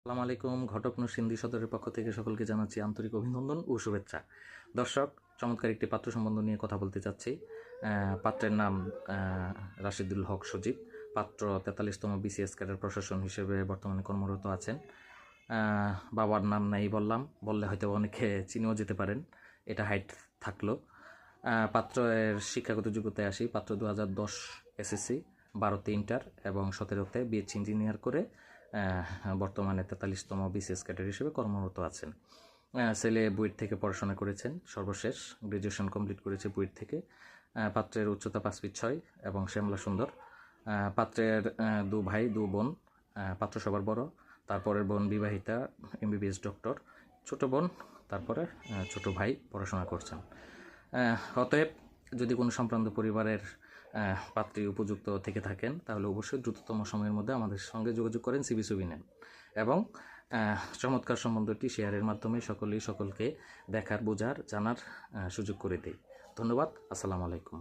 আসসালামু আলাইকুম। ঘটক নরসিংদী সদরের পক্ষ থেকে সকলকে জানাচ্ছি আন্তরিক অভিনন্দন ও শুভেচ্ছা। দর্শক, চমৎকার একটি পাত্র সম্বন্ধ নিয়ে কথা বলতে চাচ্ছি। পাত্রের নাম রাশিদুল হক সজীব। পাত্র 43তম বিসিএস ক্যাডার প্রশাসন হিসেবে বর্তমানে কর্মরত আছেন। বাবার নাম নাই বললে হয়তো অনেকে চিনেও যেতে পারেন, এটা হাইট থাকলো। পাত্রের শিক্ষাগত যোগ্যতায় আসি। পাত্র 2010 এসএসসি, 12তে ইন্টার এবং 17তে বিএসসি ইঞ্জিনিয়ার করে বর্তমানে 43তম বিসিএস ক্যাডার হিসেবে কর্মরত আছেন। ছেলে বুয়েট থেকে পড়াশোনা করেছেন, সর্বশেষ গ্র্যাজুয়েশন কমপ্লিট করেছে বুয়েট থেকে। পাত্রের উচ্চতা 5 ফিট 6 এবং শ্যামলা সুন্দর। পাত্রের 2 ভাই 2 বোন। পাত্র সবার বড়, তারপরের বোন বিবাহিতা, এমবিবিএস ডক্টর। ছোট বোন, তারপরে ছোট ভাই পড়াশোনা করছেন। অতএব যদি কোনো সম্ভ্রান্ত পরিবারের পাত্রী উপযুক্ত থেকে থাকেন তাহলে অবশ্যই দ্রুততম সময়ের মধ্যে আমাদের সঙ্গে যোগাযোগ করেন, সিভি ছবি নেন এবং চমৎকার সম্বন্ধটি শেয়ারের মাধ্যমে সকলকে দেখার, বোঝার, জানার সুযোগ করে দেয়। ধন্যবাদ। আসসালামু আলাইকুম।